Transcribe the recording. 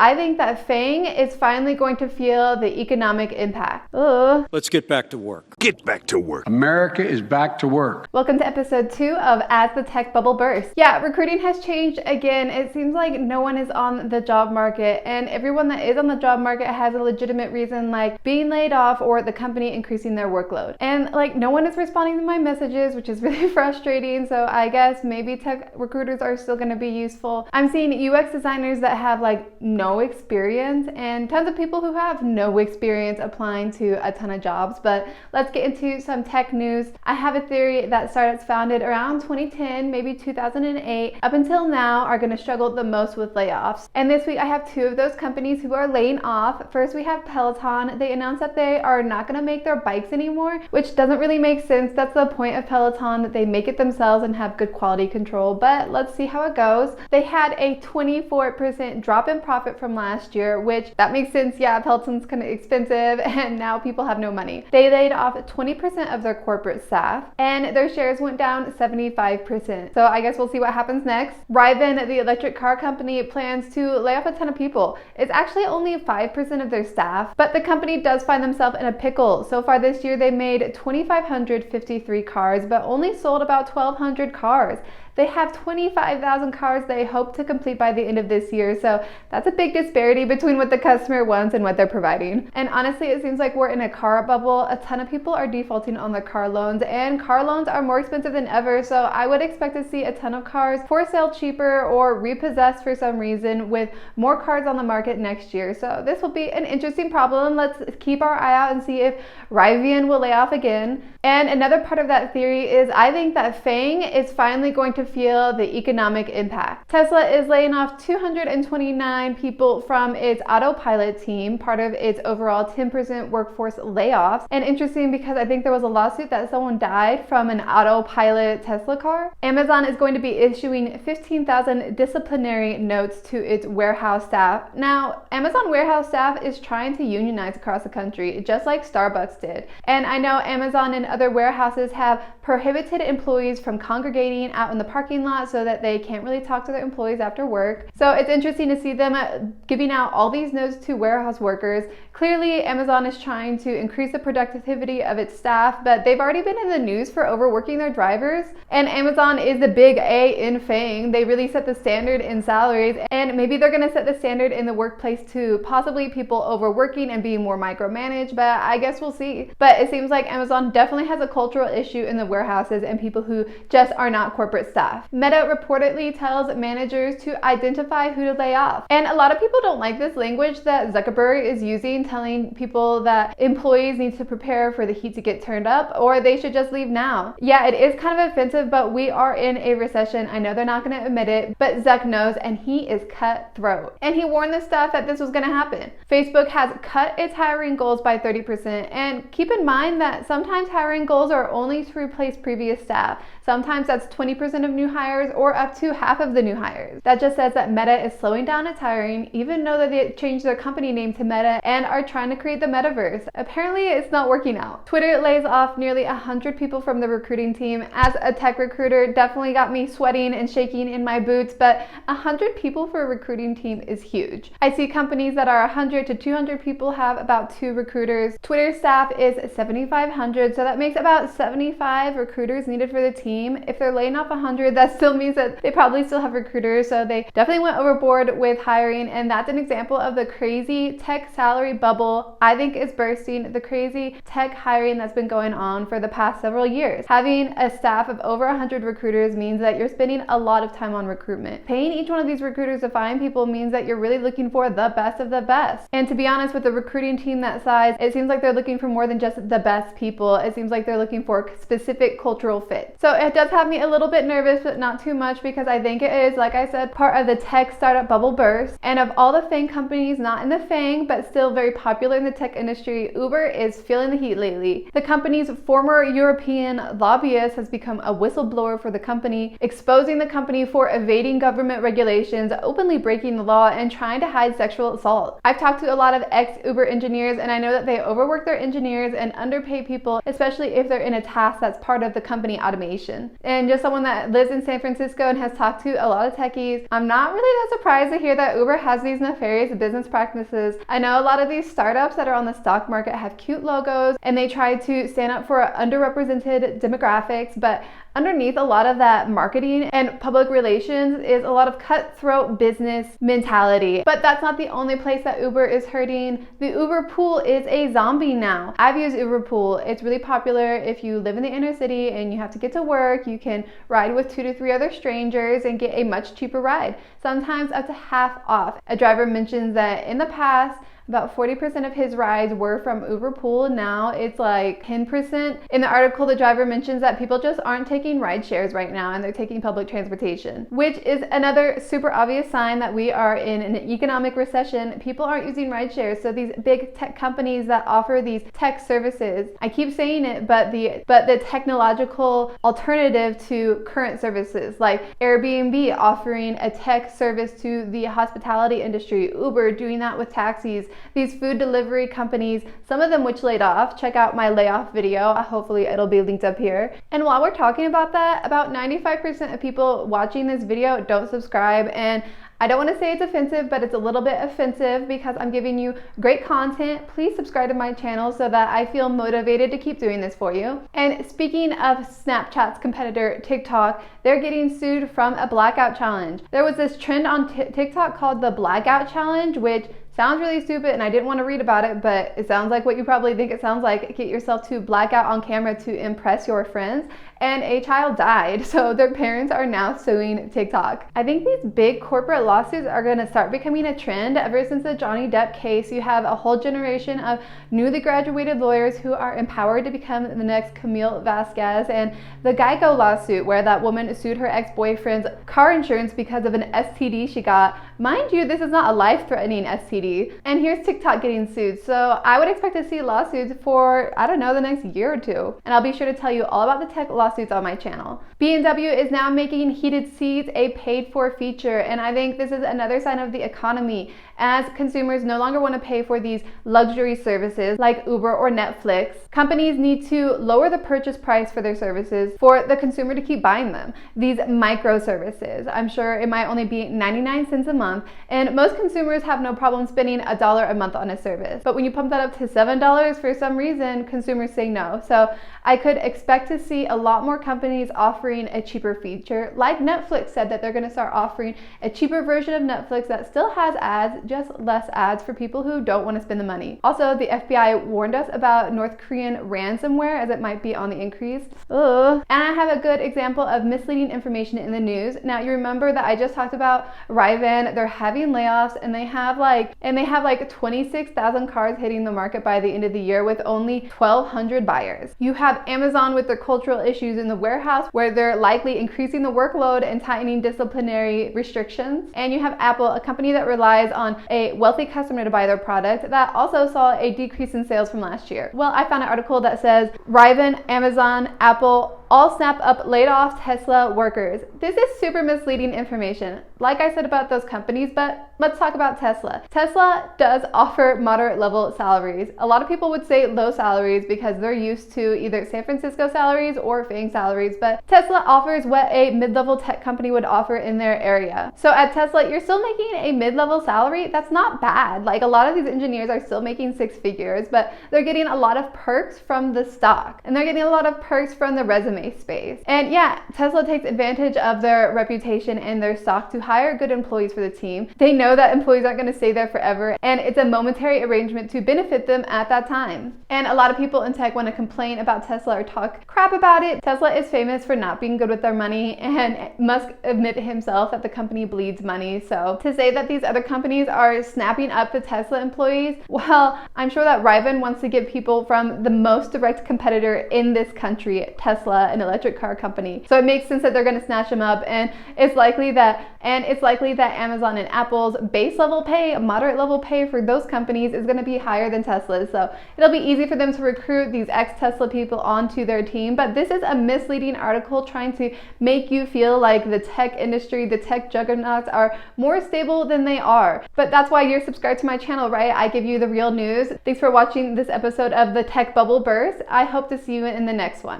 I think that FAANG is finally going to feel the economic impact. Ugh. Let's get back to work. Get back to work. America is back to work. Welcome to episode 2 of As the Tech Bubble Bursts. Yeah, recruiting has changed again. It seems like no one is on the job market, and everyone that is on the job market has a legitimate reason, like being laid off or the company increasing their workload. And like no one is responding to my messages, which is really frustrating. So I guess maybe tech recruiters are still going to be useful. I'm seeing UX designers that have like no experience and tons of people who have no experience applying to a ton of jobs. But let's get into some tech news. I have a theory that startups founded around 2010, maybe 2008, up until now are going to struggle the most with layoffs. And this week I have 2 of those companies who are laying off. First, we have Peloton. They announced that they are not going to make their bikes anymore, which doesn't really make sense. That's the point of Peloton, that they make it themselves and have good quality control. But let's see how it goes. They had a 24% drop in profit from last year, which that makes sense. Yeah, Peloton's kind of expensive and now people have no money. They laid off 20% of their corporate staff and their shares went down 75%. So I guess we'll see what happens next. Rivian, the electric car company, plans to lay off a ton of people. It's actually only 5% of their staff, but the company does find themselves in a pickle. So far this year, they made 2,553 cars, but only sold about 1,200 cars. They have 25,000 cars they hope to complete by the end of this year. So that's a big disparity between what the customer wants and what they're providing. And honestly, it seems like we're in a car bubble. A ton of people are defaulting on their car loans and car loans are more expensive than ever. So I would expect to see a ton of cars for sale cheaper or repossessed for some reason, with more cars on the market next year. So this will be an interesting problem. Let's keep our eye out and see if Rivian will lay off again. And another part of that theory is I think that FAANG is finally going to feel the economic impact. Tesla is laying off 229 people from its autopilot team, part of its overall 10% workforce layoffs. And interesting because I think there was a lawsuit that someone died from an autopilot Tesla car. Amazon is going to be issuing 15,000 disciplinary notes to its warehouse staff. Now, Amazon warehouse staff is trying to unionize across the country, just like Starbucks did. And I know Amazon and other warehouses have prohibited employees from congregating out in the parking lot so that they can't really talk to their employees after work. So it's interesting to see them giving out all these notes to warehouse workers. Clearly, Amazon is trying to increase the productivity of its staff, but they've already been in the news for overworking their drivers. And Amazon is the big A in FAANG. They really set the standard in salaries, and maybe they're going to set the standard in the workplace too, possibly people overworking and being more micromanaged, but I guess we'll see. But it seems like Amazon definitely has a cultural issue in the warehouses and people who just are not corporate staff. Meta reportedly tells managers to identify who to lay off. And a lot of people don't like this language that Zuckerberg is using, telling people that employees need to prepare for the heat to get turned up or they should just leave now. Yeah, it is kind of offensive, but we are in a recession. I know they're not going to admit it, but Zuck knows and he is cutthroat. And he warned the staff that this was going to happen. Facebook has cut its hiring goals by 30%. And keep in mind that sometimes hiring goals are only to replace previous staff. Sometimes that's 20% of new hires or up to half of the new hires. That just says that Meta is slowing down its hiring, even though that they changed their company name to Meta and are trying to create the metaverse. Apparently, it's not working out. Twitter lays off nearly 100 people from the recruiting team. As a tech recruiter, definitely got me sweating and shaking in my boots, but 100 people for a recruiting team is huge. I see companies that are 100 to 200 people have about 2 recruiters. Twitter staff is 7,500, so that makes about 75 recruiters needed for the team. If they're laying off 100, that still means that they probably still have recruiters, so they definitely went overboard with hiring, and that's an example of the crazy tech salary bubble I think is bursting, the crazy tech hiring that's been going on for the past several years. Having a staff of over 100 recruiters means that you're spending a lot of time on recruitment. Paying each one of these recruiters to find people means that you're really looking for the best of the best. And to be honest, with a recruiting team that size, it seems like they're looking for more than just the best people. It seems like they're looking for specific cultural fit. So it does have me a little bit nervous, but not too much, because I think it is, like I said, part of the tech startup bubble burst. And of all the FAANG companies, not in the FAANG, but still very popular in the tech industry, Uber is feeling the heat lately. The company's former European lobbyist has become a whistleblower for the company, exposing the company for evading government regulations, openly breaking the law, and trying to hide sexual assault. I've talked to a lot of ex-Uber engineers, and I know that they overwork their engineers and underpay people, especially if they're in a task that's part of the company automation. And just someone that lives in San Francisco and has talked to a lot of techies. I'm not really that surprised to hear that Uber has these nefarious business practices. I know a lot of these startups that are on the stock market have cute logos and they try to stand up for underrepresented demographics, but underneath a lot of that marketing and public relations is a lot of cutthroat business mentality. But that's not the only place that Uber is hurting. The Uber pool is a zombie now. I've used Uber pool. It's really popular if you live in the inner city and you have to get to work. You can ride with 2 to 3 other strangers and get a much cheaper ride, sometimes up to half off. A driver mentions that in the past, about 40% of his rides were from Uber pool. Now it's like 10%. In the article, the driver mentions that people just aren't taking ride shares right now and they're taking public transportation, which is another super obvious sign that we are in an economic recession. People aren't using ride shares. So these big tech companies that offer these tech services, I keep saying it, but the technological alternative to current services like Airbnb offering a tech service to the hospitality industry, Uber doing that with taxis, these food delivery companies, some of them which laid off. Check out my layoff video. Hopefully it'll be linked up here. And while we're talking about that, about 95% of people watching this video don't subscribe. And I don't want to say it's offensive, but it's a little bit offensive because I'm giving you great content. Please subscribe to my channel so that I feel motivated to keep doing this for you. And speaking of Snapchat's competitor, TikTok, they're getting sued from a blackout challenge. There was this trend on TikTok called the blackout challenge, which sounds really stupid and I didn't want to read about it, but it sounds like what you probably think it sounds like. Get yourself to black out on camera to impress your friends. And a child died, so their parents are now suing TikTok. I think these big corporate lawsuits are gonna start becoming a trend. Ever since the Johnny Depp case, you have a whole generation of newly graduated lawyers who are empowered to become the next Camille Vasquez. And the Geico lawsuit, where that woman sued her ex-boyfriend's car insurance because of an STD she got. Mind you, this is not a life-threatening STD. And here's TikTok getting sued. So I would expect to see lawsuits for, I don't know, the next year or two. And I'll be sure to tell you all about the tech lawsuits on my channel. BMW is now making heated seats a paid-for feature, and I think this is another sign of the economy as consumers no longer want to pay for these luxury services like Uber or Netflix. Companies need to lower the purchase price for their services for the consumer to keep buying them. These micro services, I'm sure it might only be 99 cents a month, and most consumers have no problem spending $1 a month on a service. But when you pump that up to $7, for some reason, consumers say no. So I could expect to see a lot more companies offering a cheaper feature. Like Netflix said that they're going to start offering a cheaper version of Netflix that still has ads, just less ads for people who don't want to spend the money. Also, the FBI warned us about North Korean ransomware as it might be on the increase. Ugh. And I have a good example of misleading information in the news. Now, you remember that I just talked about Rivian. They're having layoffs and they have like 26,000 cars hitting the market by the end of the year with only 1,200 buyers. You have Amazon with their cultural issues in the warehouse where they're likely increasing the workload and tightening disciplinary restrictions. And you have Apple, a company that relies on a wealthy customer to buy their product, that also saw a decrease in sales from last year. Well, I found an article that says Rivian, Amazon, Apple all snap up laid off Tesla workers. This is super misleading information, like I said about those companies, but let's talk about Tesla. Tesla does offer moderate level salaries. A lot of people would say low salaries because they're used to either San Francisco salaries or FAANG salaries, but Tesla offers what a mid-level tech company would offer in their area. So at Tesla, you're still making a mid-level salary. That's not bad. Like a lot of these engineers are still making 6 figures, but they're getting a lot of perks from the stock and they're getting a lot of perks from the resume space. And yeah, Tesla takes advantage of their reputation and their stock to hire good employees for the team. They know that employees aren't going to stay there forever and it's a momentary arrangement to benefit them at that time. And a lot of people in tech want to complain about Tesla or talk crap about it. Tesla is famous for not being good with their money and Musk admitted himself that the company bleeds money. So to say that these other companies are snapping up the Tesla employees, well, I'm sure that Rivian wants to get people from the most direct competitor in this country, Tesla, an electric car company. So it makes sense that they're going to snatch them up, and it's likely that Amazon and Apple's base level pay, moderate level pay for those companies is going to be higher than Tesla's. So it'll be easy for them to recruit these ex-Tesla people onto their team. But this is a misleading article trying to make you feel like the tech industry, the tech juggernauts are more stable than they are. But that's why you're subscribed to my channel, right? I give you the real news. Thanks for watching this episode of the Tech Bubble Burst. I hope to see you in the next one.